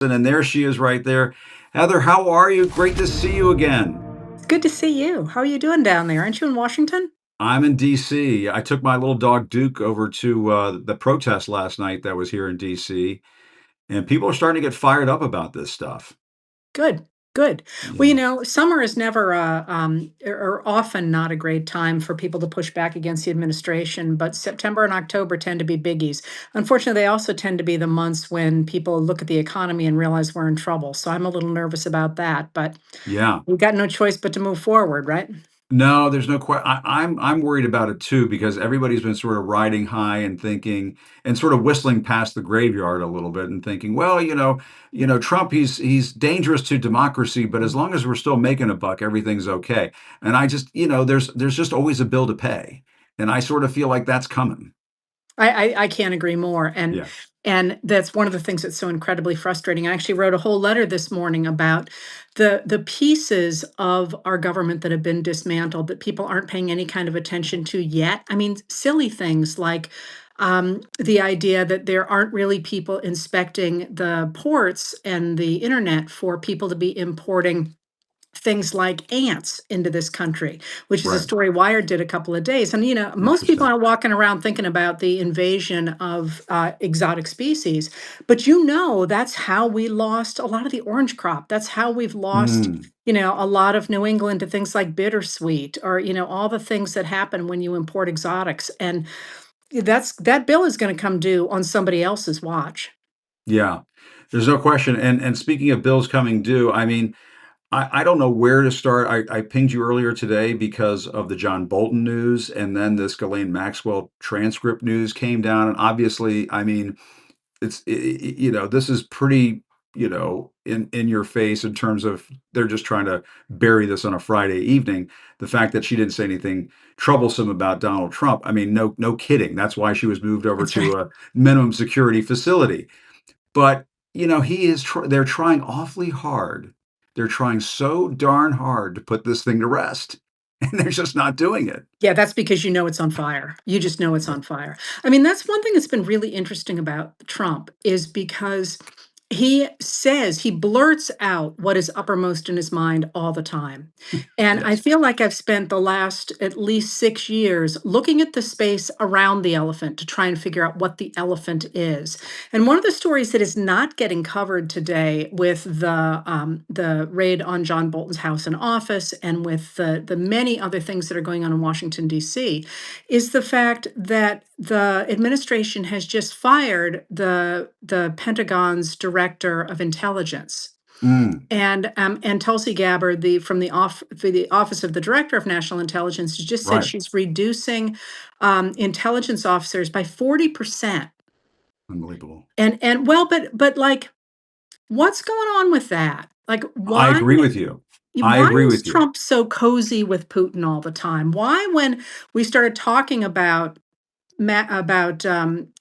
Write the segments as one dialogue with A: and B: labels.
A: And there she is right there. Heather, how are you? Great to see you again.
B: It's good to see you. How are you doing down there? Aren't you in Washington?
A: I'm in DC. I took my little dog Duke over to the protest last night that was here in DC, and people are starting to get fired up about this stuff.
B: Good, good. Well,
A: Yeah.
B: summer is never or often not a great time for people to push back against the administration, but September and October tend to be biggies. Unfortunately, they also tend to be the months when people look at the economy and realize we're in trouble. So I'm a little nervous about that, but
A: Yeah.
B: we've got no choice but to move forward, right?
A: No, there's no question. I'm worried about it too because everybody's been sort of riding high and thinking and sort of whistling past the graveyard a little bit and thinking, well, Trump, he's dangerous to democracy, but as long as we're still making a buck, everything's okay. And I just, there's just always a bill to pay, and I sort of feel like that's coming.
B: I can't agree more, and
A: Yeah.
B: that's one of the things that's so incredibly frustrating. I actually wrote a whole letter this morning about the pieces of our government that have been dismantled that people aren't paying any kind of attention to yet. I mean, silly things like the idea that there aren't really people inspecting the ports and the internet for people to be importing things like ants into this country, which is a
A: Right.
B: story Wired did a couple of days. And, most people
A: Interesting.
B: aren't walking around thinking about the invasion of exotic species, but that's how we lost a lot of the orange crop. That's how we've lost,
A: Mm,
B: a lot of New England to things like bittersweet or, all the things that happen when you import exotics. And that bill is going to come due on somebody else's watch.
A: yeah. There's no question. And speaking of bills coming due, I mean, I don't know where to start. I pinged you earlier today because of the John Bolton news, and then this Ghislaine Maxwell transcript news came down. And obviously, I mean, this is pretty, in your face in terms of they're just trying to bury this on a Friday evening. The fact that she didn't say anything troublesome about Donald Trump. I mean, no kidding. That's why she was moved over
B: That's
A: to
B: right.
A: a minimum security facility. But, they're trying awfully hard. They're trying so darn hard to put this thing to rest, and they're just not doing it.
B: Yeah, that's because you know it's on fire. You just know it's
A: Right.
B: on fire. I mean, that's one thing that's been really interesting about Trump is because he blurts out what is uppermost in his mind all the time. And I
A: Yes.
B: feel like I've spent the last at least 6 years looking at the space around the elephant to try and figure out what the elephant is. And one of the stories that is not getting covered today with the raid on John Bolton's house and office, and with the many other things that are going on in Washington D.C., is the fact that the administration has just fired the Pentagon's director of intelligence.
A: Mm,
B: And Tulsi Gabbard, the Office of the Director of National Intelligence, just said
A: right.
B: she's reducing intelligence officers by 40%.
A: Unbelievable.
B: And well, but like, what's going on with that? Like,
A: I agree with you. I
B: why
A: agree
B: is
A: with you.
B: Trump so cozy with Putin all the time? Why, when we started talking about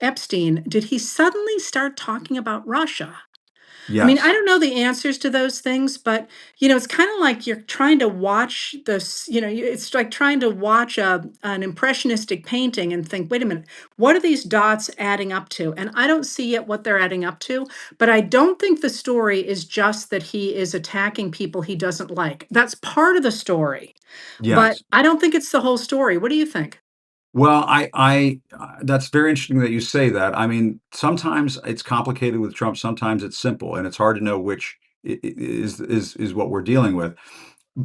B: Epstein, did he suddenly start talking about Russia? I mean, I
A: Yes.
B: don't know the answers to those things, but it's kind of like you're trying to watch this, it's like trying to watch an impressionistic painting and think, wait a minute, what are these dots adding up to? And I don't see yet what they're adding up to, but I don't think the story is just that he is attacking people he doesn't like. That's part of the story, but
A: Yes.
B: I don't think it's the whole story. What do you think?
A: Well, that's very interesting that you say that. I mean, sometimes it's complicated with Trump, sometimes it's simple, and it's hard to know which is what we're dealing with.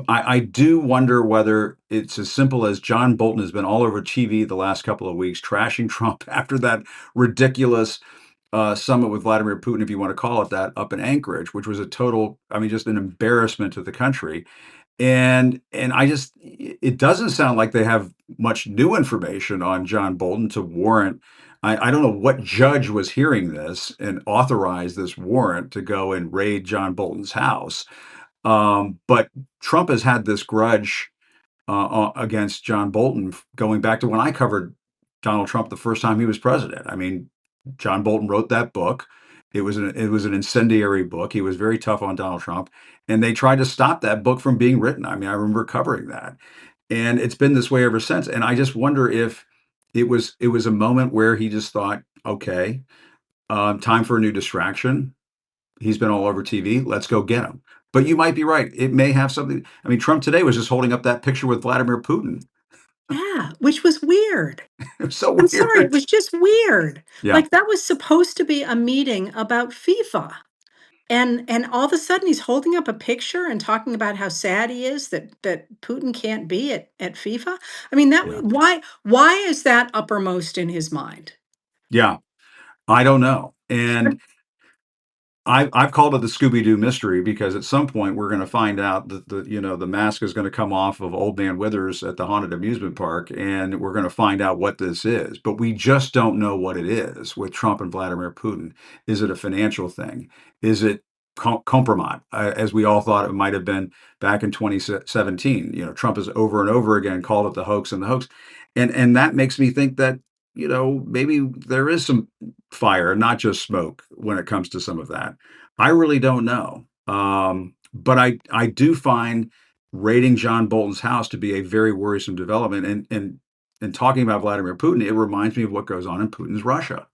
A: I do wonder whether it's as simple as John Bolton has been all over TV the last couple of weeks, trashing Trump after that ridiculous summit with Vladimir Putin, if you want to call it that, up in Anchorage, which was a total, I mean, just an embarrassment to the country. And it doesn't sound like they have much new information on John Bolton to warrant. I don't know what judge was hearing this and authorized this warrant to go and raid John Bolton's house. But Trump has had this grudge against John Bolton going back to when I covered Donald Trump the first time he was president. I mean, John Bolton wrote that book. It was an incendiary book. He was very tough on Donald Trump, and they tried to stop that book from being written. I mean, I remember covering that, and it's been this way ever since. And I just wonder if it was a moment where he just thought, okay, time for a new distraction. He's been all over TV. Let's go get him. But you might be right. It may have something. I mean, Trump today was just holding up that picture with Vladimir Putin.
B: Yeah, which was weird.
A: It was so
B: I'm sorry, it
A: weird.
B: was just weird.
A: Yeah,
B: Like, that was supposed to be a meeting about FIFA, and all of a sudden, he's holding up a picture and talking about how sad he is that Putin can't be at FIFA. I mean, that
A: yeah,
B: why is that uppermost in his mind?
A: yeah. I don't know. And I've called it the Scooby Doo mystery because at some point we're going to find out that the mask is going to come off of Old Man Withers at the haunted amusement park, and we're going to find out what this is. But we just don't know what it is with Trump and Vladimir Putin. Is it a financial thing? Is it compromise, as we all thought it might have been back in 2017? Trump has over and over again called it the hoax and the hoax, and that makes me think that maybe there is some fire, not just smoke, when it comes to some of that. I really don't know. But I do find raiding John Bolton's house to be a very worrisome development. And talking about Vladimir Putin, it reminds me of what goes on in Putin's Russia.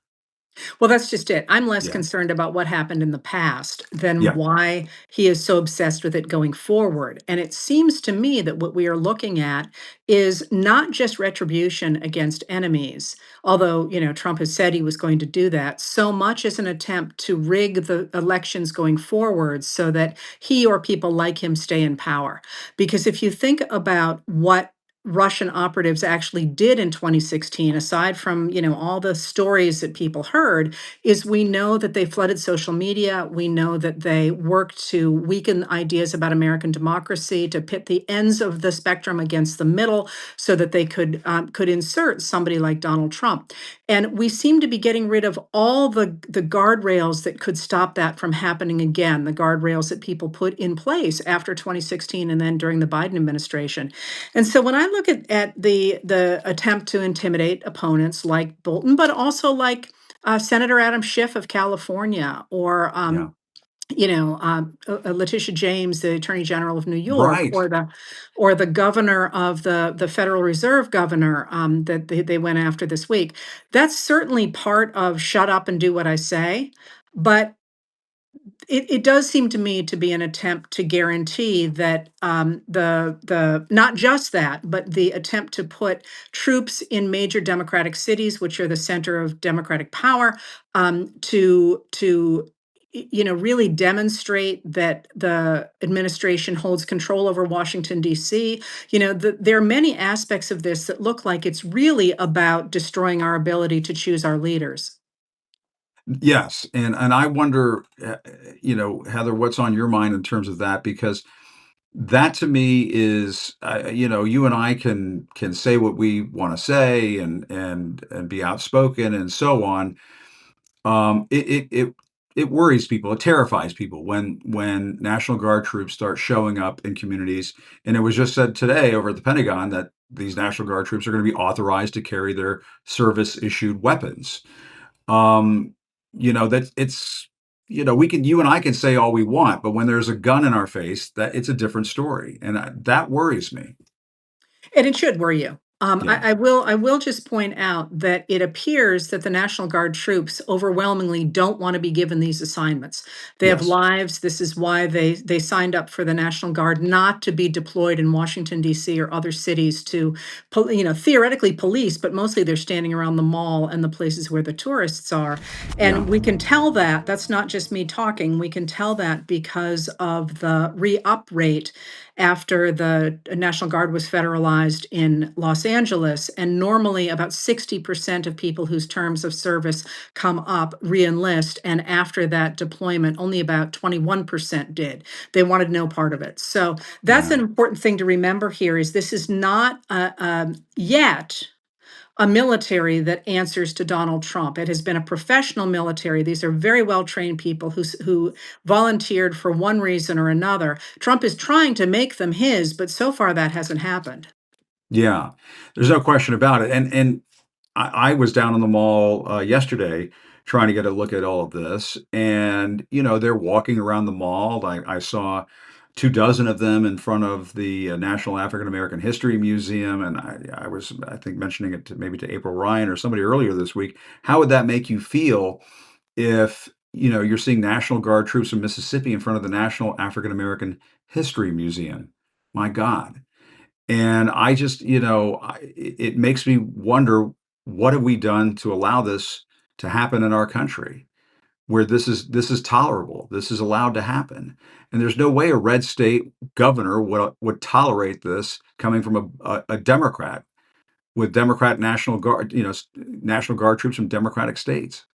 B: Well, that's just it. I'm less
A: Yeah.
B: concerned about what happened in the past than
A: Yeah.
B: why he is so obsessed with it going forward. And it seems to me that what we are looking at is not just retribution against enemies, although, Trump has said he was going to do that, so much as an attempt to rig the elections going forward so that he or people like him stay in power. Because if you think about what Russian operatives actually did in 2016, aside from, all the stories that people heard, is we know that they flooded social media. We know that they worked to weaken ideas about American democracy, to pit the ends of the spectrum against the middle, so that they could insert somebody like Donald Trump. And we seem to be getting rid of all the guardrails that could stop that from happening again, the guardrails that people put in place after 2016 and then during the Biden administration. And so when I look at the attempt to intimidate opponents like Bolton, but also like Senator Adam Schiff of California, or
A: Yeah.
B: Letitia James, the Attorney General of New York,
A: Right.
B: or the governor of the Federal Reserve governor, that they went after this week. That's certainly part of shut up and do what I say, but it does seem to me to be an attempt to guarantee that the not just that, but the attempt to put troops in major democratic cities, which are the center of democratic power, to really demonstrate that the administration holds control over Washington D.C. There are many aspects of this that look like it's really about destroying our ability to choose our leaders.
A: Yes. And I wonder, Heather, what's on your mind in terms of that? Because that to me is, you and I can say what we want to say and be outspoken and so on. It worries people. It terrifies people when National Guard troops start showing up in communities. And it was just said today over at the Pentagon that these National Guard troops are going to be authorized to carry their service issued weapons. Um, that it's you and I can say all we want, but when there's a gun in our face, that it's a different story, and that worries me.
B: And it should worry you.
A: Yeah.
B: I will just point out that it appears that the National Guard troops overwhelmingly don't want to be given these assignments. They have
A: Yes.
B: lives. This is why they signed up for the National Guard, not to be deployed in Washington D.C. or other cities to, theoretically police, but mostly they're standing around the mall and the places where the tourists are.
A: Yeah.
B: And we can tell that that's not just me talking. We can tell that because of the re-up rate after the National Guard was federalized in Los Angeles. And normally, about 60% of people whose terms of service come up re-enlist. And after that deployment, only about 21% did. They wanted no part of it. So that's
A: Yeah.
B: an important thing to remember here is this is not yet a military that answers to Donald Trump. It has been a professional military. These are very well trained people who volunteered for one reason or another. Trump is trying to make them his, but so far that hasn't happened.
A: Yeah. There's no question about it. And I was down in the mall yesterday trying to get a look at all of this, and they're walking around the mall. I saw 2 dozen of them in front of the National African American History Museum, and I was, I think, mentioning it maybe to April Ryan or somebody earlier this week. How would that make you feel if you're seeing National Guard troops in Mississippi in front of the National African American History Museum. My God. And I just, it makes me wonder, what have we done to allow this to happen in our country, where this is tolerable, this is allowed to happen, and there's no way a red state governor would tolerate this coming from a Democrat with Democrat National Guard, National Guard troops from Democratic states.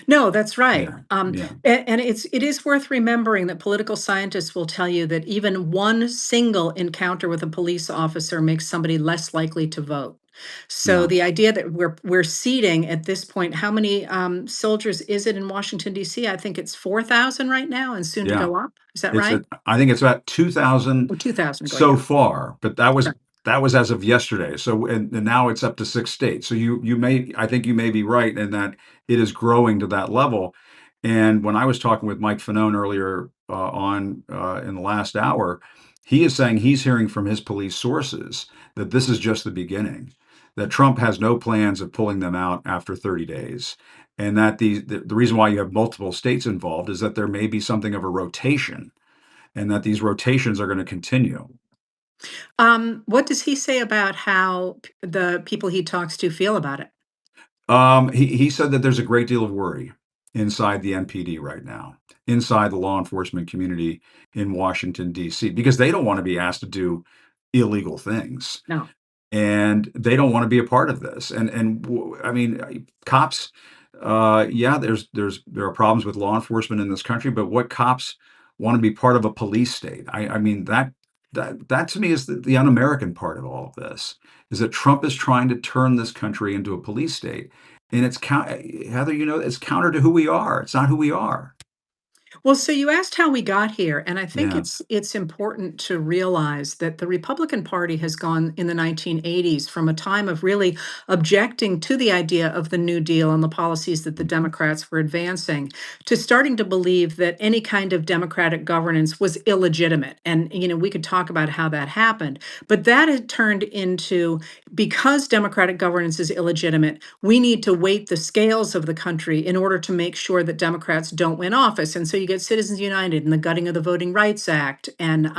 B: No, that's right.
A: Yeah, yeah,
B: And it is worth remembering that political scientists will tell you that even one single encounter with a police officer makes somebody less likely to vote. So
A: yeah,
B: the idea that we're seating at this point, how many soldiers is it in Washington D.C.? I think it's 4,000 right now, and soon to
A: yeah.
B: go up. Is that right?
A: I think it's about 2,000
B: Or 2,000 going
A: so
B: down.
A: far, but that was
B: Right.
A: that was as of yesterday. So and now it's up to 6 states. So I think you may be right in that it is growing to that level. And when I was talking with Mike Fanone earlier on in the last hour, he is saying he's hearing from his police sources that this is just the beginning. That Trump has no plans of pulling them out after 30 days. And that the reason why you have multiple states involved is that there may be something of a rotation, and that these rotations are going to continue.
B: What does he say about how the people he talks to feel about it?
A: He said that there's a great deal of worry inside the NPD right now, inside the law enforcement community in Washington, D.C., because they don't want to be asked to do illegal things,
B: No.
A: and they don't want to be a part of this. I mean, cops. Yeah, there are problems with law enforcement in this country, but what cops want to be part of a police state? I mean that to me is the un-American part of all of this, is that Trump is trying to turn this country into a police state, and Heather, it's counter to who we are. It's not who we are.
B: Well, so you asked how we got here, and I think
A: Yeah.
B: it's important to realize that the Republican Party has gone in the 1980s from a time of really objecting to the idea of the New Deal and the policies that the Democrats were advancing, to starting to believe that any kind of democratic governance was illegitimate. And we could talk about how that happened, but that had turned into, because democratic governance is illegitimate, we need to weight the scales of the country in order to make sure that Democrats don't win office. And so you get Citizens United and the gutting of the Voting Rights Act, and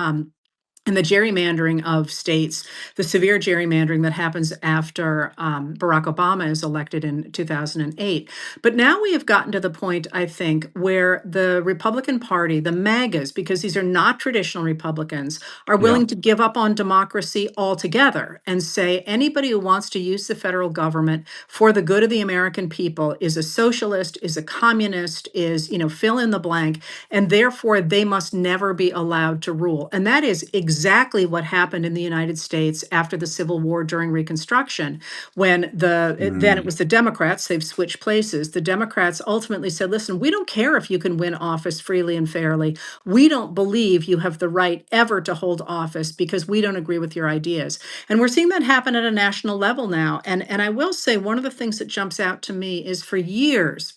B: the gerrymandering of states, the severe gerrymandering that happens after Barack Obama is elected in 2008. But now we have gotten to the point, I think, where the Republican Party, the MAGAs, because these are not traditional Republicans, are
A: Yeah.
B: willing to give up on democracy altogether and say anybody who wants to use the federal government for the good of the American people is a socialist, is a communist, is, fill in the blank, and therefore they must never be allowed to rule. And that is exactly what happened in the United States after the Civil War during Reconstruction, when then it
A: Mm.
B: was the Democrats, they've switched places. The Democrats ultimately said, listen, we don't care if you can win office freely and fairly. We don't believe you have the right ever to hold office because we don't agree with your ideas. And we're seeing that happen at a national level now. And I will say, one of the things that jumps out to me is, for years,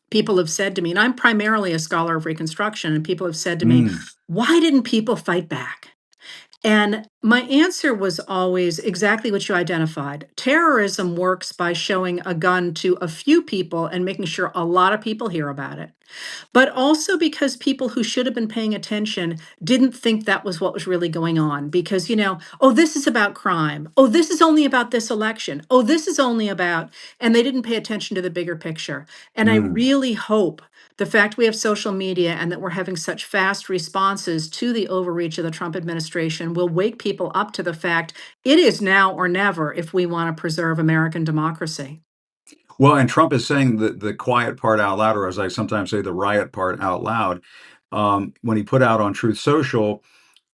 B: people have said to me, and I'm primarily a scholar of Reconstruction, and people have said to me,
A: Mm.
B: why didn't people fight back? And my answer was always exactly what you identified. Terrorism works by showing a gun to a few people and making sure a lot of people hear about it, but also because people who should have been paying attention didn't think that was what was really going on. Because, oh, this is about crime. Oh, this is only about this election. Oh, this is only about, and they didn't pay attention to the bigger picture. And I
A: Mm.
B: really hope the fact we have social media and that we're having such fast responses to the overreach of the Trump administration will wake people up to the fact it is now or never if we want to preserve American democracy.
A: Well, and Trump is saying the quiet part out loud, or as I sometimes say, the riot part out loud. When he put out on Truth Social,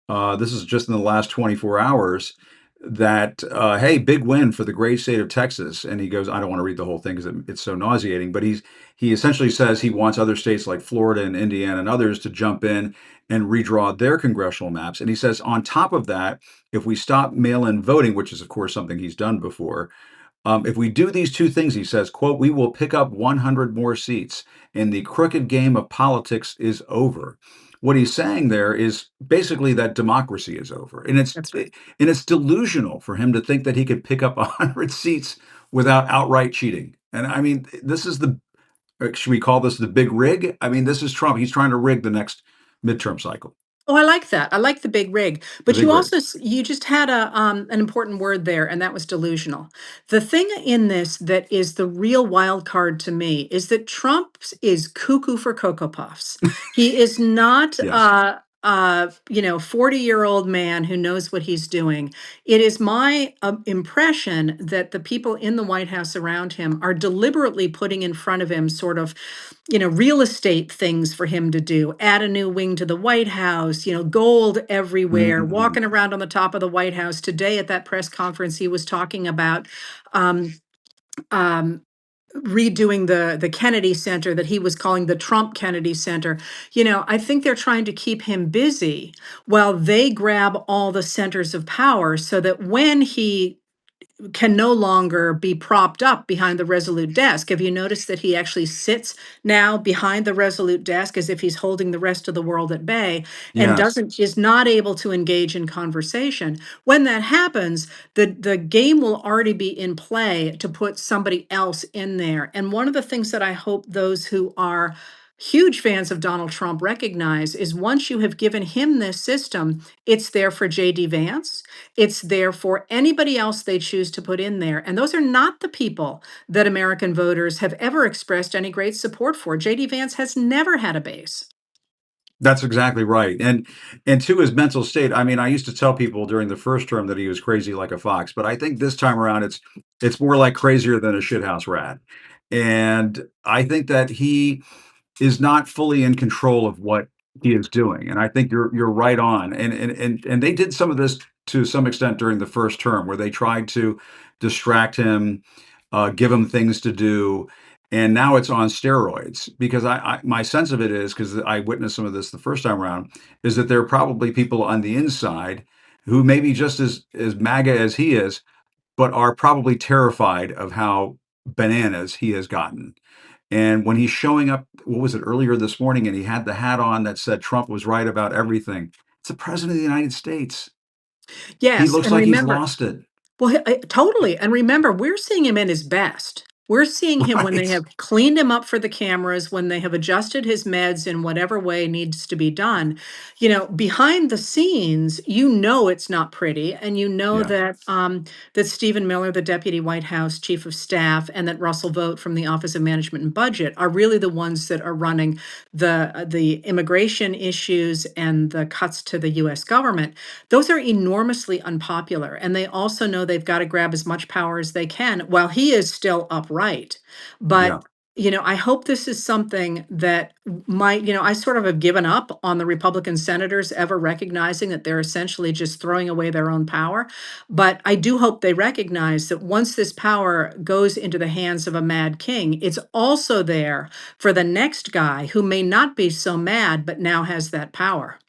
A: this is just in the last 24 hours, that, hey, big win for the great state of Texas. And he goes, I don't want to read the whole thing because it's so nauseating, but he essentially says he wants other states like Florida and Indiana and others to jump in and redraw their congressional maps. And he says, on top of that, if we stop mail in voting, which is, of course, something he's done before, if we do these two things, he says, quote, we will pick up 100 more seats and the crooked game of politics is over. What he's saying there is basically that democracy is over. And
B: That's right.
A: it's delusional for him to think that he could pick up 100 seats without outright cheating. And I mean, this is Should we call this the big rig? I mean, this is Trump. He's trying to rig the next midterm cycle.
B: Oh, I like that. I like the big rig.
A: The
B: But
A: big
B: you
A: rig.
B: also you just had an important word there, and that was delusional. The thing in this that is the real wild card to me is that Trump is cuckoo for Cocoa Puffs. He is not
A: Yes.
B: 40-year-old man who knows what he's doing. It is my impression that the people in the White House around him are deliberately putting in front of him sort of real estate things for him to do, add a new wing to the White House, gold everywhere,
A: Mm.
B: walking around on the top of the White House. Today at that press conference, he was talking about um, um, redoing the Kennedy Center that he was calling the Trump Kennedy Center. I think they're trying to keep him busy while they grab all the centers of power so that when he can no longer be propped up behind the Resolute desk. Have you noticed that he actually sits now behind the Resolute desk as if he's holding the rest of the world at bay and
A: Yes.
B: doesn't is not able to engage in conversation? When that happens, the game will already be in play to put somebody else in there. And one of the things that I hope those who are huge fans of Donald Trump recognize is once you have given him this system, it's there for JD Vance. It's there for anybody else they choose to put in there. And those are not the people that American voters have ever expressed any great support for. JD Vance has never had a base.
A: That's exactly right. And to his mental state, I mean, I used to tell people during the first term that he was crazy like a fox, but I think this time around it's more like crazier than a shithouse rat. And I think that he is not fully in control of what he is doing. And I think you're right on. And they did some of this to some extent during the first term, where they tried to distract him, give him things to do. And now it's on steroids because my sense of it is because I witnessed some of this the first time around is that there are probably people on the inside who may be just as MAGA as he is, but are probably terrified of how bananas he has gotten. And when he's showing up, what was it, earlier this morning, and he had the hat on that said Trump was right about everything. It's the president of the United States. He
B: Yes.
A: looks
B: And
A: like he's
B: remember,
A: lost it.
B: well, totally. And remember, we're seeing him in his best. We're seeing him when they
A: Right.
B: have cleaned him up for the cameras, when they have adjusted his meds in whatever way needs to be done. Behind the scenes, it's not pretty, and
A: Yeah.
B: that Stephen Miller, the deputy White House chief of staff, and that Russell Vogt from the Office of Management and Budget are really the ones that are running the immigration issues and the cuts to the U.S. government. Those are enormously unpopular, and they also know they've got to grab as much power as they can while he is still upright. But
A: Yeah.
B: I hope this is something that might, I sort of have given up on the Republican senators ever recognizing that they're essentially just throwing away their own power. But I do hope they recognize that once this power goes into the hands of a mad king, it's also there for the next guy who may not be so mad, but now has that power.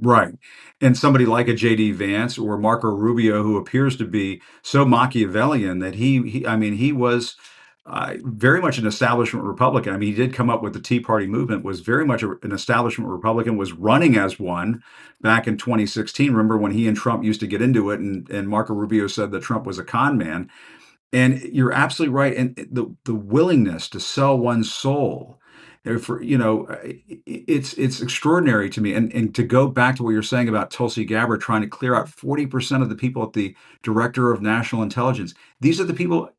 A: Right. And somebody like a JD Vance or Marco Rubio, who appears to be so Machiavellian that I mean, he was very much an establishment Republican. I mean, he did come up with the Tea Party movement, was very much an establishment Republican, was running as one back in 2016. Remember when he and Trump used to get into it, and Marco Rubio said that Trump was a con man. And you're absolutely right. And the willingness to sell one's soul for it's extraordinary to me. And to go back to what you're saying about Tulsi Gabbard trying to clear out 40% of the people at the Director of National Intelligence. These are the people,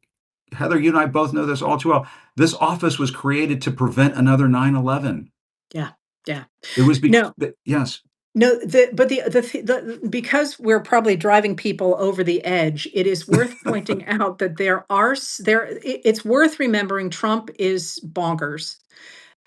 A: Heather, you and I both know this all too well. This office was created to prevent another 9/11.
B: Yeah. Yeah.
A: It was
B: No,
A: yes.
B: no, because we're probably driving people over the edge, it is worth pointing out that it's worth remembering Trump is bonkers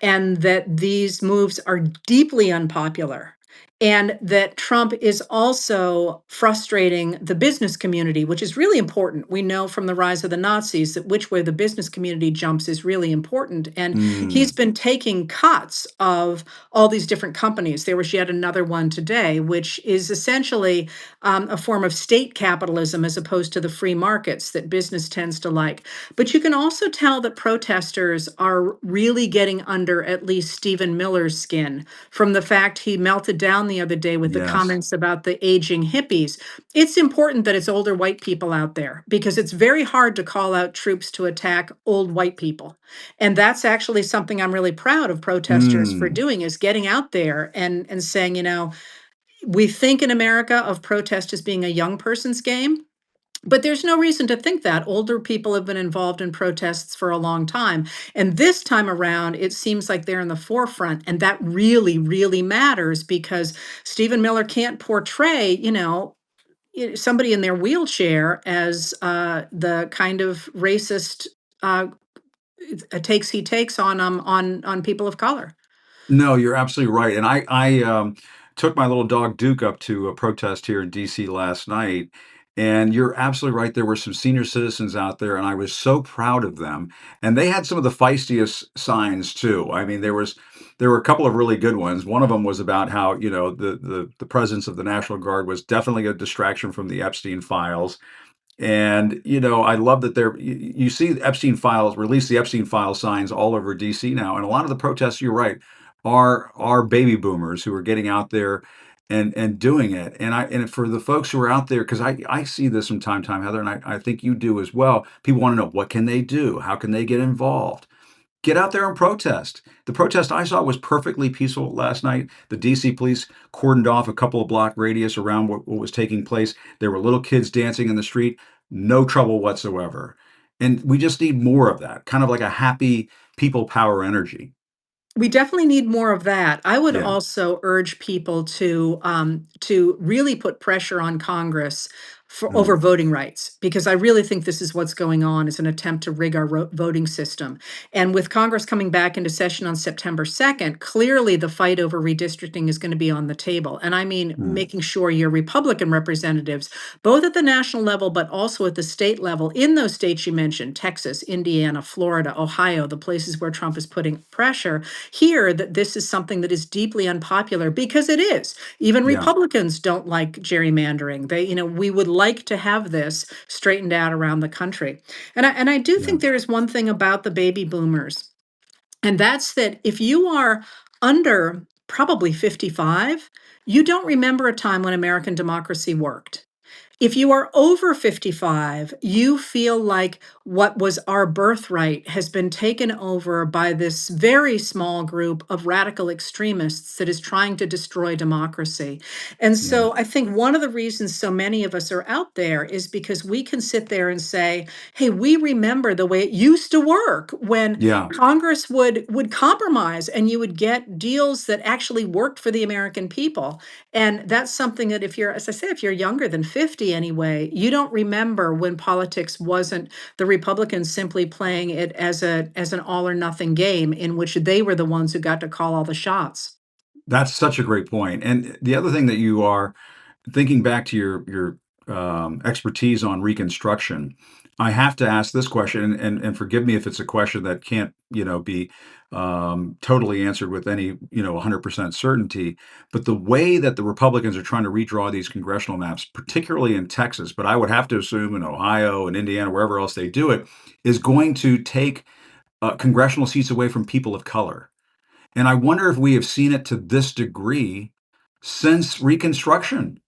B: and that these moves are deeply unpopular, and that Trump is also frustrating the business community, which is really important. We know from the rise of the Nazis that which way the business community jumps is really important. And he's
A: Mm,
B: been taking cuts of all these different companies. There was yet another one today, which is essentially a form of state capitalism as opposed to the free markets that business tends to like. But you can also tell that protesters are really getting under at least Stephen Miller's skin from the fact he melted down the other day with the
A: Yes.
B: comments about the aging hippies. It's important that it's older white people out there because it's very hard to call out troops to attack old white people. And that's actually something I'm really proud of protesters for
A: Mm.
B: doing, is getting out there and saying, we think in America of protest as being a young person's game. But there's no reason to think that. Older people have been involved in protests for a long time. And this time around, it seems like they're in the forefront. And that really, really matters because Stephen Miller can't portray, somebody in their wheelchair as the kind of racist uh, takes he takes on people of color.
A: No, you're absolutely right, and I took my little dog Duke up to a protest here in DC last night, and you're absolutely right, there were some senior citizens out there, and I was so proud of them, and they had some of the feistiest signs too. I mean, there were a couple of really good ones. One of them was about how, the presence of the National Guard was definitely a distraction from the Epstein files, and, I love that you see the Epstein files, release the Epstein file signs all over DC now. And a lot of the protests, you're right, are baby boomers who are getting out there and doing it. And for the folks who are out there, because I see this from time to time, Heather, and I think you do as well. People want to know, what can they do? How can they get involved? Get out there and protest. The protest I saw was perfectly peaceful last night. The DC police cordoned off a couple of block radius around what was taking place. There were little kids dancing in the street, no trouble whatsoever. And we just need more of that, kind of like a happy people power energy.
B: We definitely need more of that. I would
A: Yeah.
B: also urge people to really put pressure on Congress for over
A: Mm,
B: voting rights, because I really think this is what's going on, is an attempt to rig our voting system. And with Congress coming back into session on September 2nd, clearly the fight over redistricting is going to be on the table. And I mean,
A: mm,
B: making sure your Republican representatives, both at the national level but also at the state level, in those states you mentioned, Texas, Indiana, Florida, Ohio, the places where Trump is putting pressure, hear that this is something that is deeply unpopular, because it is. Even
A: yeah.
B: Republicans don't like gerrymandering. We would like to have this straightened out around the country. And I do
A: Yeah.
B: think there is one thing about the baby boomers, and that's that if you are under probably 55, you don't remember a time when American democracy worked. If you are over 55, you feel like what was our birthright has been taken over by this very small group of radical extremists that is trying to destroy democracy. And
A: Yeah.
B: so I think one of the reasons so many of us are out there is because we can sit there and say, hey, we remember the way it used to work when
A: Yeah.
B: Congress would compromise and you would get deals that actually worked for the American people. And that's something that, if you're, as I say, if you're younger than 50 anyway, you don't remember when politics wasn't the Republicans simply playing it as an all or nothing game in which they were the ones who got to call all the shots.
A: That's such a great point. And the other thing that you are thinking back to your expertise on Reconstruction, I have to ask this question, and forgive me if it's a question that can't, be totally answered with any, 100% certainty. But the way that the Republicans are trying to redraw these congressional maps, particularly in Texas, but I would have to assume in Ohio and Indiana, wherever else they do it, is going to take congressional seats away from people of color. And I wonder if we have seen it to this degree since Reconstruction.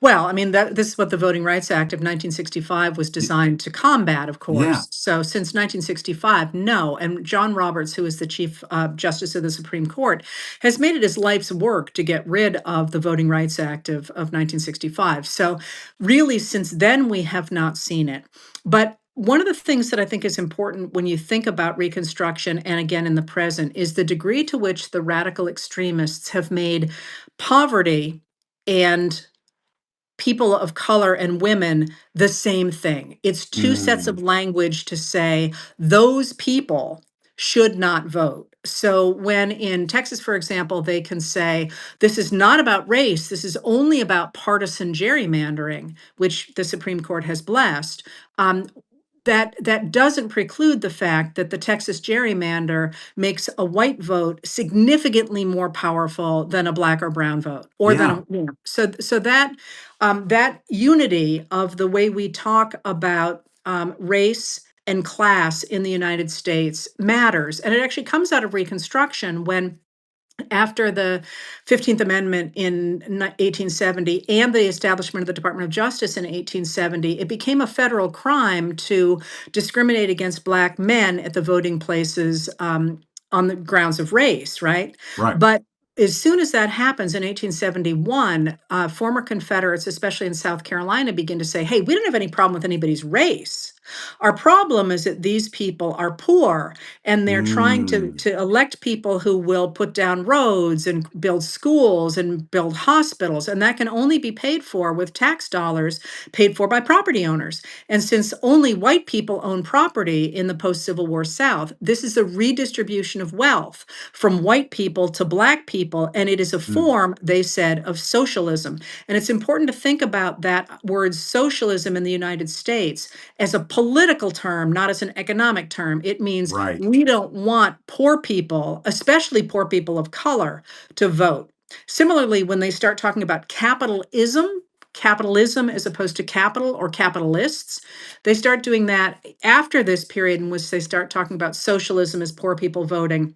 B: Well, I mean, this is what the Voting Rights Act of 1965 was
A: Y-
B: designed to combat, of
A: Yeah.
B: course. So since 1965, no. And John Roberts, who is the Chief Justice of the Supreme Court, has made it his life's work to get rid of the Voting Rights Act of 1965. So really, since then, we have not seen it. But one of the things that I think is important when you think about Reconstruction and again in the present is the degree to which the radical extremists have made poverty and people of color and women the same thing. It's two sets
A: Mm,
B: of language to say those people should not vote. So when in Texas, for example, they can say this is not about race, this is only about partisan gerrymandering, which the Supreme Court has blessed. Um, that doesn't preclude the fact that the Texas gerrymander makes a white vote significantly more powerful than a black or brown vote, or than
A: yeah.
B: a, so that unity of the way we talk about race and class in the United States matters, and it actually comes out of Reconstruction when After the 15th Amendment in 1870 and the establishment of the Department of Justice in 1870, it became a federal crime to discriminate against Black men at the voting places on the grounds of race, right?
A: Right.
B: But as soon as that happens in 1871, former Confederates, especially in South Carolina, begin to say, hey, we don't have any problem with anybody's race. Our problem is that these people are poor and they're trying
A: Mm,
B: to elect people who will put down roads and build schools and build hospitals, and that can only be paid for with tax dollars paid for by property owners. And since only white people own property in the post-Civil War South, this is a redistribution of wealth from white people to Black people, and it is a
A: mm,
B: form, they said, of socialism. And it's important to think about that word socialism in the United States as a political term, not as an economic term. It means
A: right.
B: we don't want poor people, especially poor people of color, to vote. Similarly, when they start talking about capitalism as opposed to capital or capitalists, they start doing that after this period in which they start talking about socialism as poor people voting.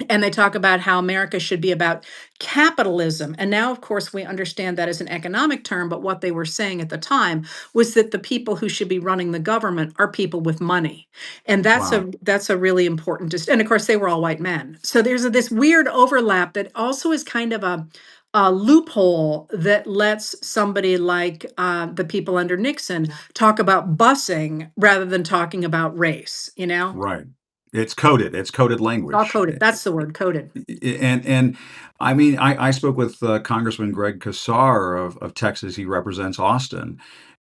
B: And they talk about how America should be about capitalism. And now, of course, we understand that as an economic term, but what they were saying at the time was that the people who should be running the government are people with money. And
A: Wow.
B: that's a really important and of course they were all white men. So there's this weird overlap that also is kind of a loophole that lets somebody like the people under Nixon talk about busing rather than talking about race, you know?
A: Right. It's coded. It's coded
B: It's all
A: language.
B: coded. That's the word, coded.
A: And I mean, I spoke with Congressman Greg Casar of Texas. He represents Austin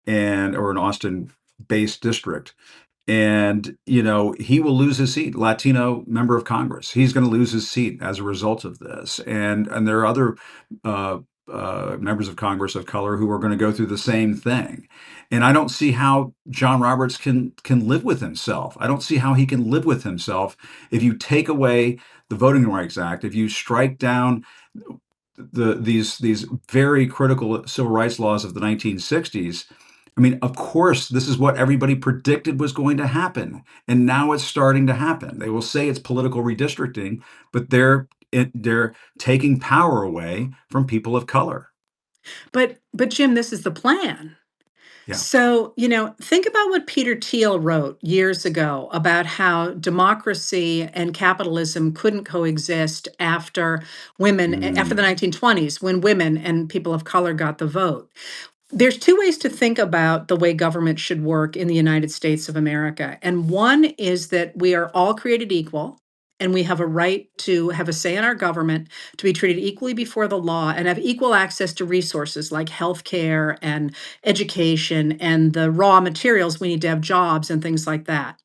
A: and or an Austin-based district. And, he will lose his seat, Latino member of Congress. He's going to lose his seat as a result of this. And there are other uh, members of Congress of color who are going to go through the same thing. And I don't see how John Roberts can live with himself. I don't see how he can live with himself if you take away the Voting Rights Act, if you strike down these very critical civil rights laws of the 1960s. I mean, of course, this is what everybody predicted was going to happen, and now it's starting to happen. They will say it's political redistricting, but they're taking power away from people of color.
B: But Jim, this is the plan.
A: Yeah.
B: So, think about what Peter Thiel wrote years ago about how democracy and capitalism couldn't coexist after the
A: Mm,
B: 1920s, when women and people of color got the vote. There's two ways to think about the way government should work in the United States of America. And one is that we are all created equal and we have a right to have a say in our government, to be treated equally before the law and have equal access to resources like healthcare and education and the raw materials we need to have jobs and things like that.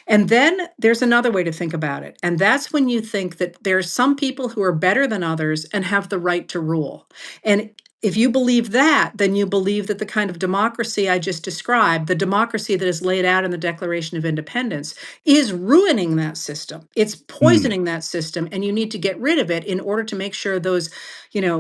B: And then there's another way to think about it. And that's when you think that there are some people who are better than others and have the right to rule. And if you believe that, then you believe that the kind of democracy I just described, the democracy that is laid out in the Declaration of Independence, is ruining that system. It's
A: mm,
B: poisoning that system. And you need to get rid of it in order to make sure those,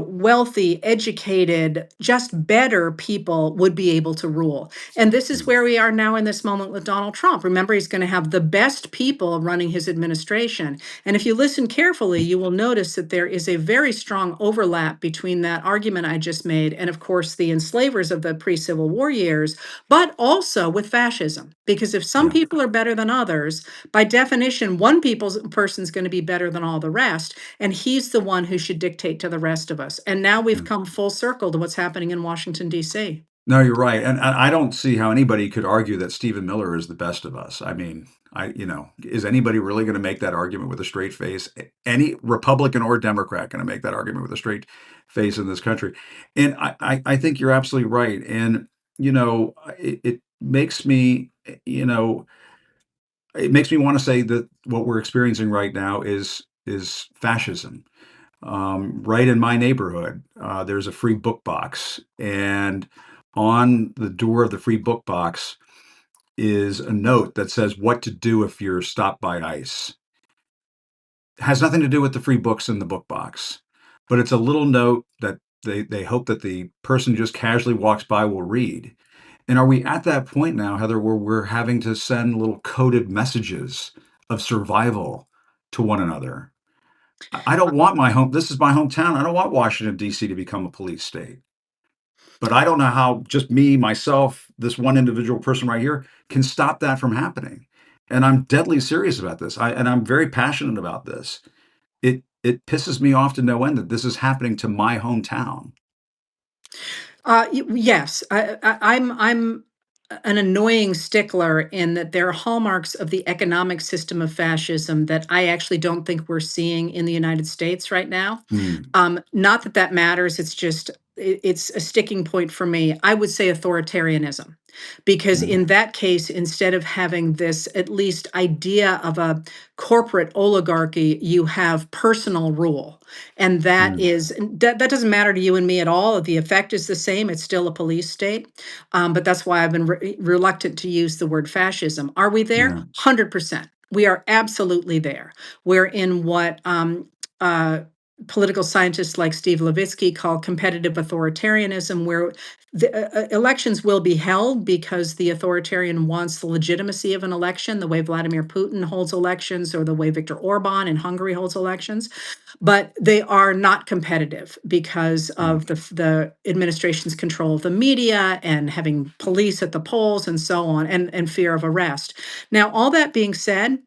B: wealthy, educated, just better people would be able to rule. And this is
A: mm,
B: where we are now in this moment with Donald Trump. Remember, he's going to have the best people running his administration. And if you listen carefully, you will notice that there is a very strong overlap between that argument I just made and, of course, the enslavers of the pre Civil War years, but also with fascism. Because if some
A: yeah.
B: people are better than others, by definition, person's going to be better than all the rest. And he's the one who should dictate to the rest of us. And now we've
A: Mm.
B: come full circle to what's happening in Washington, D.C.
A: No, you're right, and I don't see how anybody could argue that Stephen Miller is the best of us. I mean, is anybody really going to make that argument with a straight face? Any Republican or Democrat going to make that argument with a straight face in this country? And I think you're absolutely right. And it makes me, it makes me want to say that what we're experiencing right now is fascism. Right in my neighborhood, there's a free book box, and on the door of the free book box is a note that says what to do if you're stopped by ICE. It has nothing to do with the free books in the book box, but it's a little note that they hope that the person just casually walks by will read. And are we at that point now, Heather, where we're having to send little coded messages of survival to one another? I don't want my home. This is my hometown. I don't want Washington D.C. to become a police state. But I don't know how just me, myself, this one individual person right here can stop that from happening. And I'm deadly serious about this. And I'm very passionate about this. It pisses me off to no end that this is happening to my hometown.
B: Yes, I'm an annoying stickler in that there are hallmarks of the economic system of fascism that I actually don't think we're seeing in the United States right now.
A: Mm,
B: Not that that matters. It's just it's a sticking point for me. I would say authoritarianism, because
A: mm,
B: in that case, instead of having this at least idea of a corporate oligarchy, you have personal rule, and
A: mm.
B: that doesn't matter to you and me at all. The effect is the same. It's still a police state, but that's why I've been reluctant to use the word fascism. Are we there?
A: Yeah.
B: 100%. We are absolutely there. We're in what uh, political scientists like Steve Levitsky call competitive authoritarianism, where elections will be held because the authoritarian wants the legitimacy of an election, the way Vladimir Putin holds elections or the way Viktor Orban in Hungary holds elections. But they are not competitive because
A: Yeah.
B: of the administration's control of the media and having police at the polls and so on, and fear of arrest. Now, all that being said,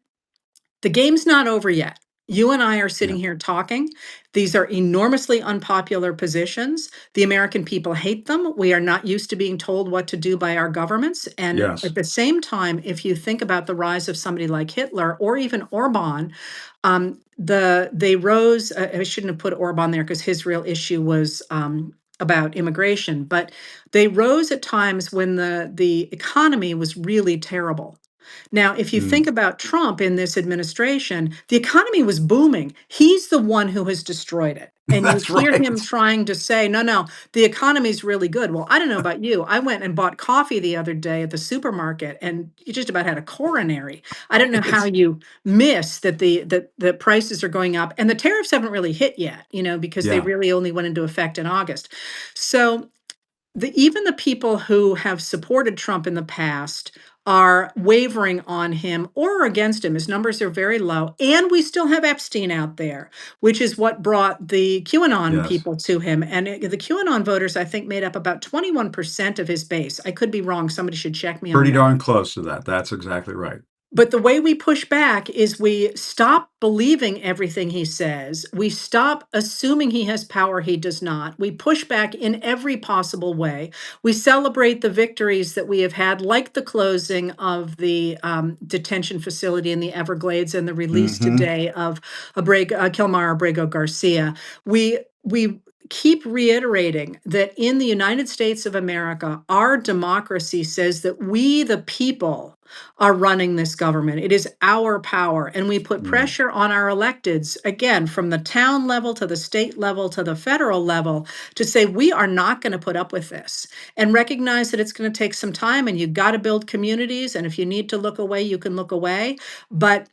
B: the game's not over yet. You and I are sitting
A: Yeah.
B: here talking. These are enormously unpopular positions. The American people hate them. We are not used to being told what to do by our governments. And
A: Yes.
B: at the same time, if you think about the rise of somebody like Hitler or even Orban, they rose. I shouldn't have put Orban there because his real issue was about immigration, but they rose at times when the economy was really terrible. Now, if you think
A: Mm.
B: about Trump in this administration, the economy was booming. He's the one who has destroyed it. And you
A: That's
B: hear him
A: right.
B: trying to say, no, no, the economy's really good. Well, I don't know about you. I went and bought coffee the other day at the supermarket and you just about had a coronary. I don't know how
A: It's
B: you miss that the prices are going up and the tariffs haven't really hit yet, because they
A: yeah.
B: really only went into effect in August. So even the people who have supported Trump in the past are wavering on him or against him. His numbers are very low. And we still have Epstein out there, which is what brought the QAnon
A: Yes.
B: people to him. And the QAnon voters, I think, made up about 21% of his base. I could be wrong. Somebody should check me on
A: Pretty
B: that.
A: darn close to that. That's exactly right.
B: But the way we push back is we stop believing everything he says. We stop assuming he has power he does not. We push back in every possible way. We celebrate the victories that we have had, like the closing of the detention facility in the Everglades and the release
A: Mhm.
B: today of Kilmar Abrego Garcia. We keep reiterating that in the United States of America, our democracy says that we, the people, are running this government. It is our power. And we put
A: Yeah.
B: pressure on our electeds, again, from the town level to the state level to the federal level, to say, we are not going to put up with this and recognize that it's going to take some time and you got to build communities. And if you need to look away, you can look away. But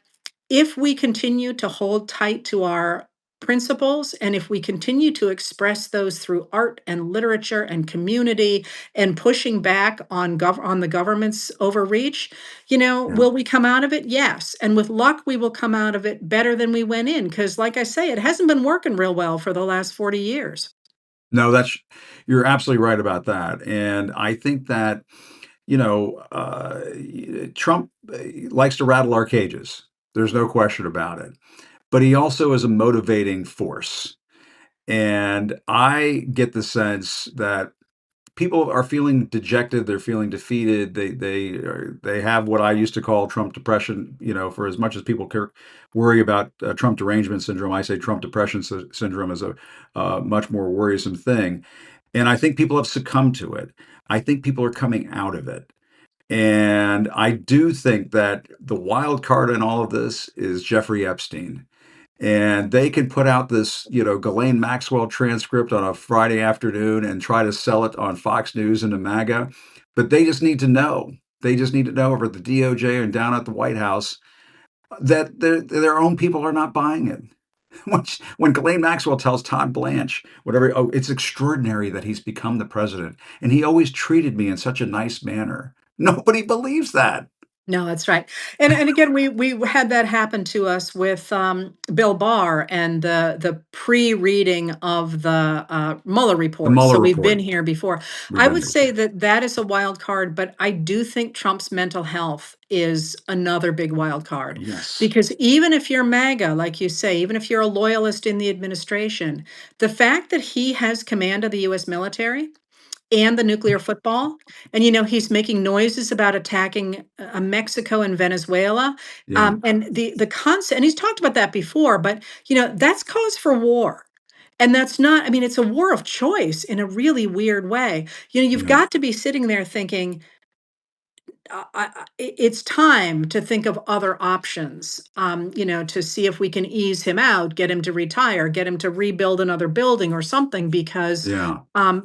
B: if we continue to hold tight to our principles and if we continue to express those through art and literature and community and pushing back on the government's overreach,
A: Yeah.
B: will we come out of it? Yes. And with luck, we will come out of it better than we went in. Because, like I say, it hasn't been working real well for the last 40 years.
A: No, you're absolutely right about that. And I think that, Trump likes to rattle our cages. There's no question about it. But he also is a motivating force. And I get the sense that people are feeling dejected, they're feeling defeated. They have what I used to call Trump depression. For as much as people worry about Trump derangement syndrome, I say Trump depression syndrome is a much more worrisome thing. And I think people have succumbed to it. I think people are coming out of it. And I do think that the wild card in all of this is Jeffrey Epstein. And they can put out this, Ghislaine Maxwell transcript on a Friday afternoon and try to sell it on Fox News and the MAGA. But they just need to know. They just need to know over at the DOJ and down at the White House that their own people are not buying it. When Ghislaine Maxwell tells Todd Blanche, whatever, oh, it's extraordinary that he's become the president. And he always treated me in such a nice manner. Nobody believes that.
B: No, that's right. And again, we had that happen to us with Bill Barr and the pre-reading of the Mueller
A: The
B: report. So
A: Mueller
B: we've been
A: report.
B: here before.
A: We've
B: I
A: been
B: would
A: here
B: say
A: before.
B: that that is a wild card, but I do think Trump's mental health is another big wild card.
A: Yes.
B: Because even if you're MAGA, like you say, even if you're a loyalist in the administration, the fact that he has command of the US military and the nuclear football. And, he's making noises about attacking Mexico and Venezuela.
A: Yeah.
B: And the concept, and he's talked about that before, but, that's cause for war. And that's not, I mean, it's a war of choice in a really weird way. You've
A: Yeah.
B: got to be sitting there thinking, it's time to think of other options, to see if we can ease him out, get him to retire, get him to rebuild another building or something,
A: Yeah.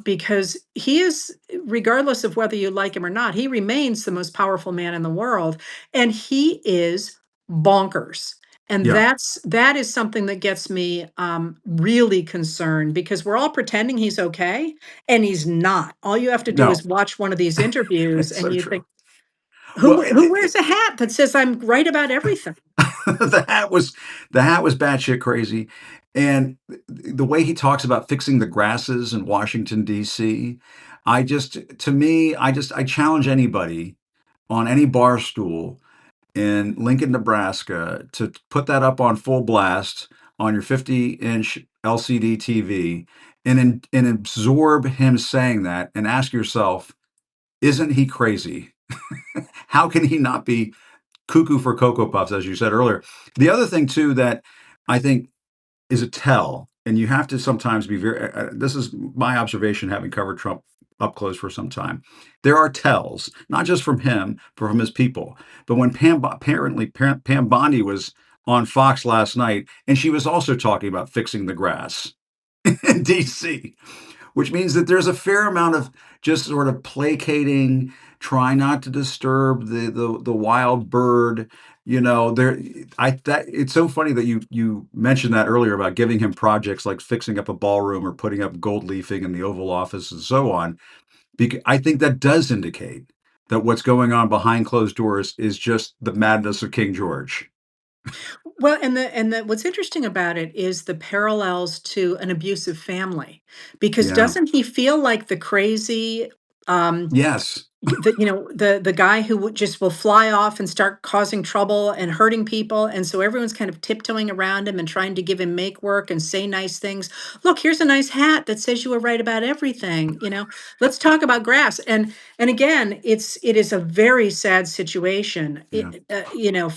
B: because he is, regardless of whether you like him or not, he remains the most powerful man in the world, and he is bonkers. And
A: Yeah.
B: that is something that gets me really concerned because we're all pretending he's okay, and he's not. All you have to do is
A: No.
B: watch one of these interviews,
A: It's
B: and
A: so
B: you
A: true.
B: think,
A: Well,
B: who wears a hat that says I'm right about everything?
A: the hat was the hat was batshit crazy, and the way he talks about fixing the grasses in Washington D.C., to me, I challenge anybody on any bar stool in Lincoln, Nebraska, to put that up on full blast on your 50-inch LCD TV and absorb him saying that and ask yourself, isn't he crazy? How can he not be cuckoo for Cocoa Puffs, as you said earlier? The other thing, too, that I think is a tell, and you have to sometimes be very, this is my observation having covered Trump up close for some time. There are tells, not just from him, but from his people. But when Pam Bondi was on Fox last night, and she was also talking about fixing the grass in DC, which means that there's a fair amount of just sort of placating, try not to disturb the wild bird. There, I that it's so funny that you mentioned that earlier about giving him projects like fixing up a ballroom or putting up gold leafing in the Oval Office and so on. Because I think that does indicate that what's going on behind closed doors is just the madness of King George.
B: Well, and the what's interesting about it is the parallels to an abusive family, because
A: Yeah.
B: doesn't he feel like the crazy, um,
A: Yes.
B: the guy who just will fly off and start causing trouble and hurting people, and so everyone's kind of tiptoeing around him and trying to give him make work and say nice things. Look, here's a nice hat that says you were right about everything. Let's talk about grass. And again, it is a very sad situation.
A: Yeah.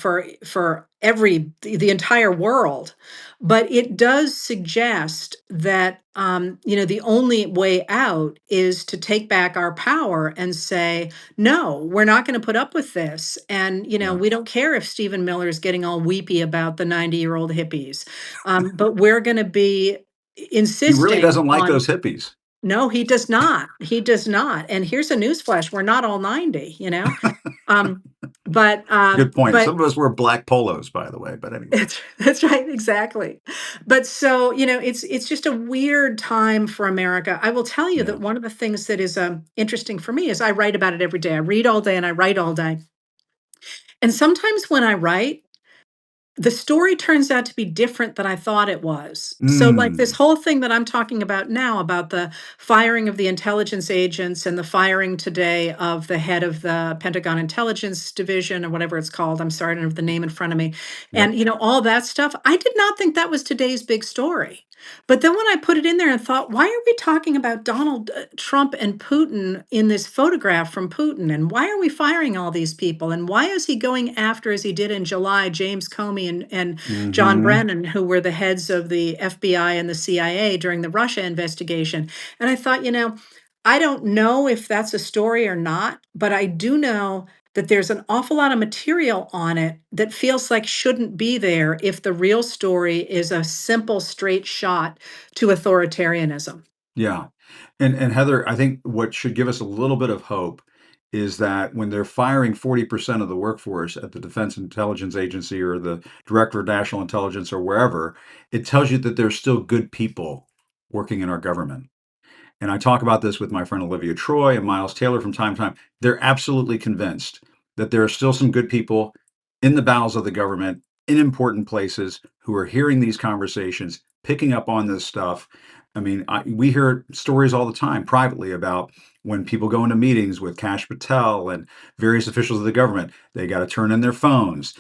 B: For the entire world, but it does suggest that the only way out is to take back our power and say, no, we're not going to put up with this. And
A: Yeah.
B: we don't care if Stephen Miller is getting all weepy about the 90-year-old hippies, but we're going to be
A: He really
B: insisting
A: doesn't like
B: on.
A: those hippies.
B: No, he does not. He does not. And here's a newsflash: we're not all 90. Um, but
A: Good point.
B: but
A: Some of us wear black polos, by the way, but anyway.
B: that's right, exactly. But so, it's just a weird time for America. I will tell you
A: Yeah.
B: that one of the things that is interesting for me is I write about it every day. I read all day and I write all day. And sometimes when I write, the story turns out to be different than I thought it was. So, like this
A: Mm.
B: whole thing that I'm talking about now about the firing of the intelligence agents and the firing today of the head of the Pentagon Intelligence Division or whatever it's called. I'm sorry, I don't have the name in front of me. And,
A: Yep.
B: all that stuff. I did not think that was today's big story. But then when I put it in there and thought, why are we talking about Donald Trump and Putin in this photograph from Putin? And why are we firing all these people? And why is he going after, as he did in July, James Comey and John
A: Mhm.
B: Brennan, who were the heads of the FBI and the CIA during the Russia investigation? And I thought, I don't know if that's a story or not, but I do know that there's an awful lot of material on it that feels like shouldn't be there if the real story is a simple, straight shot to authoritarianism.
A: Yeah. And Heather, I think what should give us a little bit of hope is that when they're firing 40% of the workforce at the Defense Intelligence Agency or the Director of National Intelligence or wherever, it tells you that there's still good people working in our government. And I talk about this with my friend Olivia Troy and Miles Taylor from time to time. They're absolutely convinced that there are still some good people in the bowels of the government, in important places, who are hearing these conversations, picking up on this stuff. I mean, we hear stories all the time privately about when people go into meetings with Kash Patel and various officials of the government, they got to turn in their phones.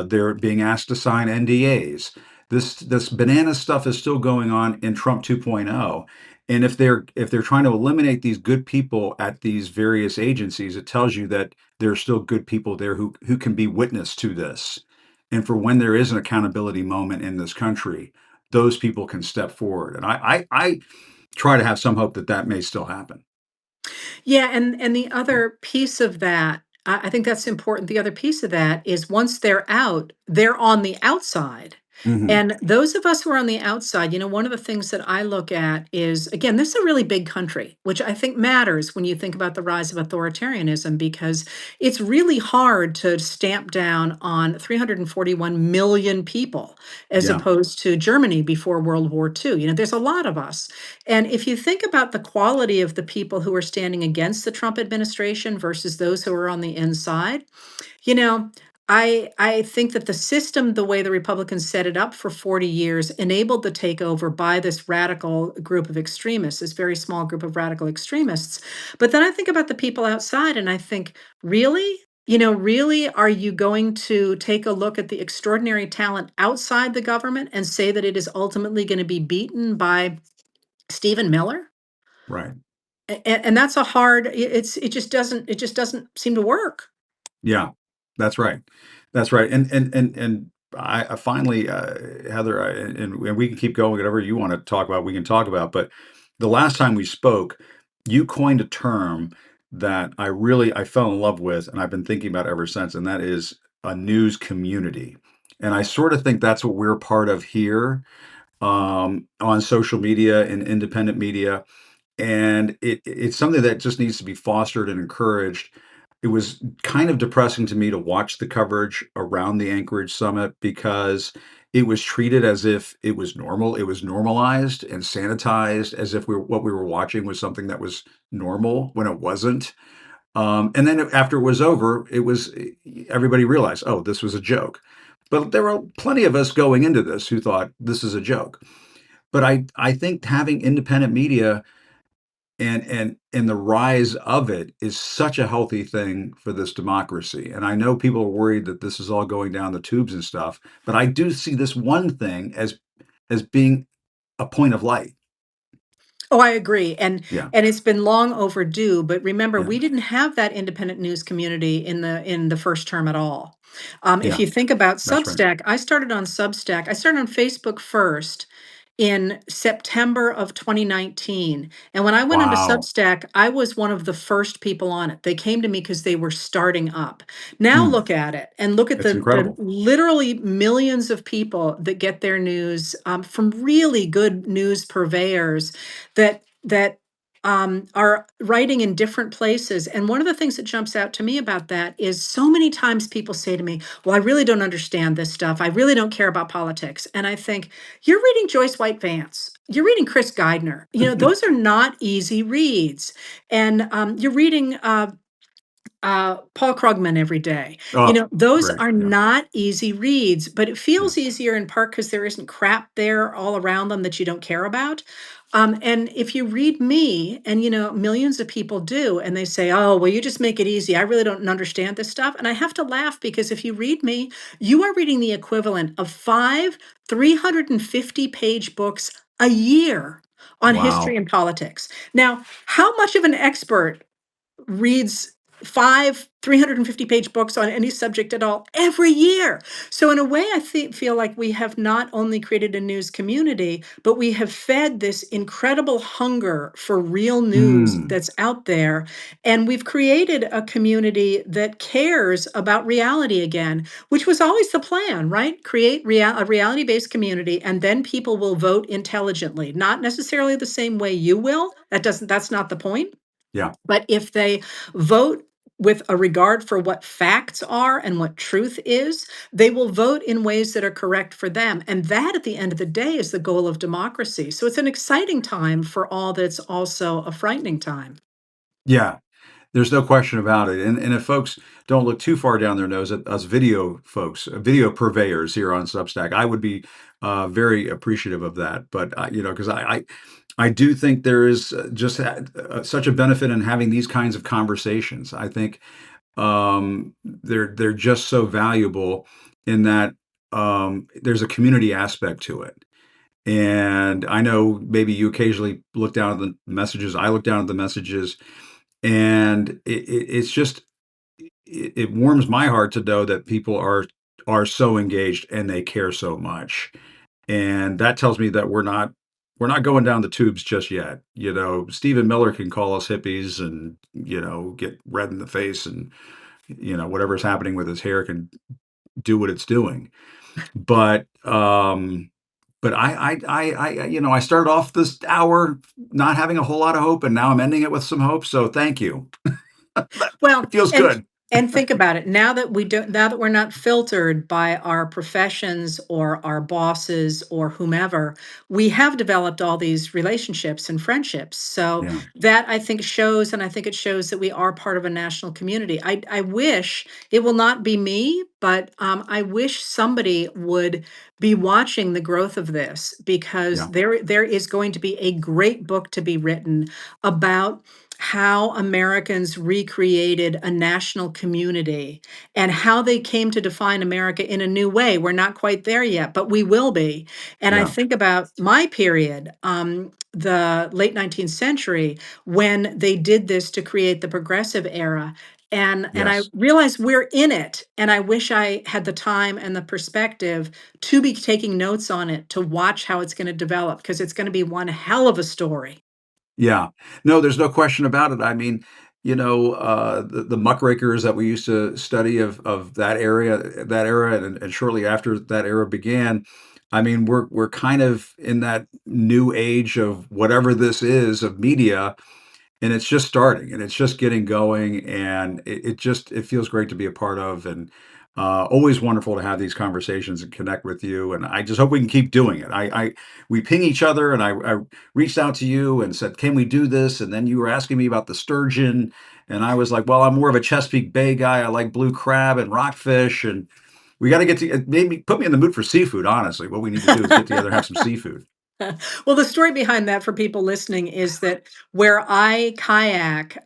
A: They're being asked to sign NDAs. This banana stuff is still going on in Trump 2.0. And if they're trying to eliminate these good people at these various agencies, it tells you that there are still good people there who can be witness to this. And for when there is an accountability moment in this country, those people can step forward. And I try to have some hope that that may still happen.
B: Yeah, and the other piece of that, I think that's important. The other piece of that is once they're out, they're on the outside.
A: Hmm.
B: And those of us who are on the outside, one of the things that I look at is, again, this is a really big country, which I think matters when you think about the rise of authoritarianism, because it's really hard to stamp down on 341 million people as
A: Yeah,
B: opposed to Germany before World War II. There's a lot of us. And if you think about the quality of the people who are standing against the Trump administration versus those who are on the inside, you know, I think that the system, the way the Republicans set it up for 40 years, enabled the takeover by this radical group of extremists, this very small group of radical extremists. But then I think about the people outside and I think, really? Really, are you going to take a look at the extraordinary talent outside the government and say that it is ultimately going to be beaten by Stephen Miller?
A: right.
B: And that's a hard, it just doesn't seem to work.
A: Yeah, that's right. That's right. And I finally, Heather, and we can keep going. Whatever you want to talk about, we can talk about. But the last time we spoke, you coined a term that I fell in love with, and I've been thinking about ever since, and that is a news community. And I sort of think that's what we're part of here, on social media and independent media, and it's something that just needs to be fostered and encouraged. It was kind of depressing to me to watch the coverage around the Anchorage summit because it was treated as if it was normal. It was normalized and sanitized as if what we were watching was something that was normal when it wasn't. And then after it was over, everybody realized, oh, this was a joke. But there were plenty of us going into this who thought this is a joke. But I think having independent media and the rise of it is such a healthy thing for this democracy. And I know people are worried that this is all going down the tubes and stuff, but I do see this one thing as being a point of light.
B: Oh, I agree, and
A: Yeah,
B: and it's been long overdue, but remember,
A: yeah,
B: we didn't have that independent news community in the first term at all. If
A: yeah.
B: you think about
A: That's right.
B: Substack, I started on Substack. I started on Facebook first in September of 2019, and when I went onto
A: Wow.
B: Substack, I was one of the first people on it. They came to me because they were starting up. Now
A: Hmm.
B: look at it, and look at
A: It's
B: the
A: incredible.
B: literally millions of people that get their news, from really good news purveyors that are writing in different places. And one of the things that jumps out to me about that is so many times people say to me, "Well, I really don't understand this stuff. I really don't care about politics." And I think, you're reading Joyce White Vance. You're reading Chris Gardner. Those are not easy reads. And you're reading Paul Krugman every day.
A: Oh,
B: Those
A: great.
B: are
A: Yeah,
B: not easy reads, but it
A: yeah.
B: feels easier in part because there isn't crap there all around them that you don't care about. And if you read me, and millions of people do, and they say, "Oh, well, you just make it easy. I really don't understand this stuff." And I have to laugh because if you read me, you are reading the equivalent of five 350-page books a year on history
A: Wow.
B: and politics. Now, how much of an expert reads five 350-page books on any subject at all every year? So in a way, I feel like we have not only created a news community, but we have fed this incredible hunger for real news
A: Hmm.
B: that's out there. And we've created a community that cares about reality again, which was always the plan, right? Create a reality-based community, and then people will vote intelligently, not necessarily the same way you will. That's not the point.
A: Yeah.
B: But if they vote with a regard for what facts are and what truth is, they will vote in ways that are correct for them. And that, at the end of the day, is the goal of democracy. So it's an exciting time for all that's also a frightening time.
A: Yeah. There's no question about it. And if folks don't look too far down their nose at us video folks, video purveyors here on Substack, I would be very appreciative of that. But because I do think there is just such a benefit in having these kinds of conversations. I think they're just so valuable in that there's a community aspect to it. And I know maybe you occasionally look down at the messages. I look down at the messages, and it's just it warms my heart to know that people are so engaged and they care so much. And that tells me that we're not going down the tubes just yet. Stephen Miller can call us hippies and get red in the face, and whatever's happening with his hair can do what it's doing. But I started off this hour not having a whole lot of hope, and now I'm ending it with some hope. So thank you.
B: Well,
A: It feels
B: and
A: good.
B: and think about it. Now that we're not filtered by our professions or our bosses or whomever, we have developed all these relationships and friendships. So
A: Yeah,
B: that I think shows, and I think it shows that we are part of a national community. I wish it will not be me, but I wish somebody would be watching the growth of this, because
A: yeah,
B: there is going to be a great book to be written about how Americans recreated a national community and how they came to define America in a new way. We're not quite there yet, but we will be. And I
A: yeah,
B: think about my period, the late 19th century, when they did this to create the progressive era. And I
A: yes.
B: realize we're in it. And I wish I had the time and the perspective to be taking notes on it, to watch how it's going to develop, because it's going to be one hell of a story.
A: Yeah. No, there's no question about it. I mean, the muckrakers that we used to study of that era, and shortly after that era began, I mean, we're kind of in that new age of whatever this is of media, and it's just starting, and it's just getting going, and it feels great to be a part of. And always wonderful to have these conversations and connect with you, and I just hope we can keep doing it. We ping each other, and I reached out to you and said, can we do this? And then you were asking me about the sturgeon, and I was like, well, I'm more of a Chesapeake Bay guy. I like blue crab and rockfish, and we got to get to maybe put me in the mood for seafood. Honestly, what we need to do is get together and have some seafood.
B: Well, the story behind that for people listening is that where I kayak,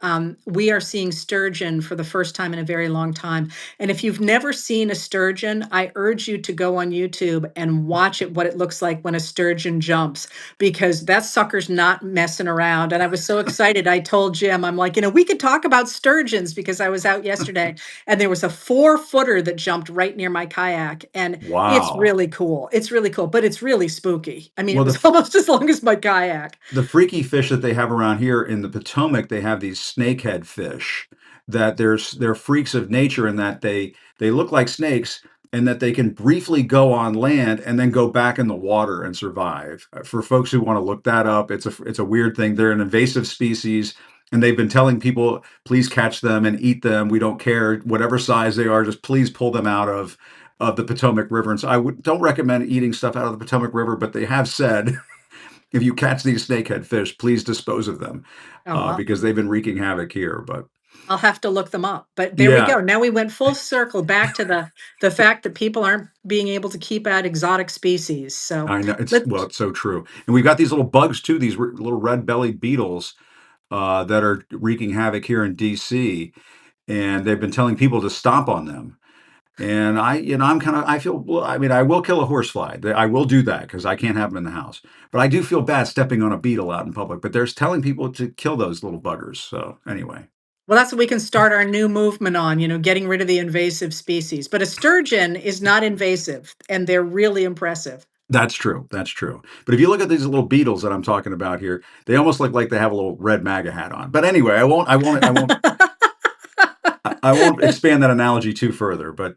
B: we are seeing sturgeon for the first time in a very long time. And if you've never seen a sturgeon, I urge you to go on YouTube and watch it, what it looks like when a sturgeon jumps, because that sucker's not messing around. And I was so excited. I told Jim, I'm like, we could talk about sturgeons, because I was out yesterday and there was a 4-footer that jumped right near my kayak. And it's
A: Wow.
B: really cool. It's really cool, but it's really spooky. I mean, it
A: Well,
B: was almost as long as my kayak.
A: the freaky fish that they have around here in the Potomac, they have these snakehead fish that they're freaks of nature in that they look like snakes, and that they can briefly go on land and then go back in the water and survive. For folks who want to look that up, it's a weird thing. They're an invasive species, and they've been telling people, please catch them and eat them. We don't care whatever size they are, just please pull them out of the Potomac River. And so don't recommend eating stuff out of the Potomac River, but they have said if you catch these snakehead fish, please dispose of them
B: Oh,
A: because they've been wreaking havoc here. But
B: I'll have to look them up. But there we
A: yeah,
B: go. Now we went full circle back to the fact that people aren't being able to keep out exotic species. So
A: I know
B: let
A: it's so true. And we've got these little bugs too, these little red-bellied beetles that are wreaking havoc here in DC, and they've been telling people to stomp on them. And I feel, well, I mean, I will kill a horsefly. I will do that because I can't have them in the house. But I do feel bad stepping on a beetle out in public. But they're telling people to kill those little buggers. So anyway.
B: well, that's what we can start our new movement on, getting rid of the invasive species. But a sturgeon is not invasive, and they're really impressive.
A: That's true. That's true. But if you look at these little beetles that I'm talking about here, they almost look like they have a little red MAGA hat on. But anyway, I won't expand that analogy too further. But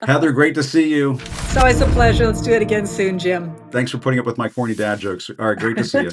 A: Heather, great to see you.
B: It's always a pleasure. Let's do it again soon, Jim.
A: Thanks for putting up with my corny dad jokes. All right, great to see you.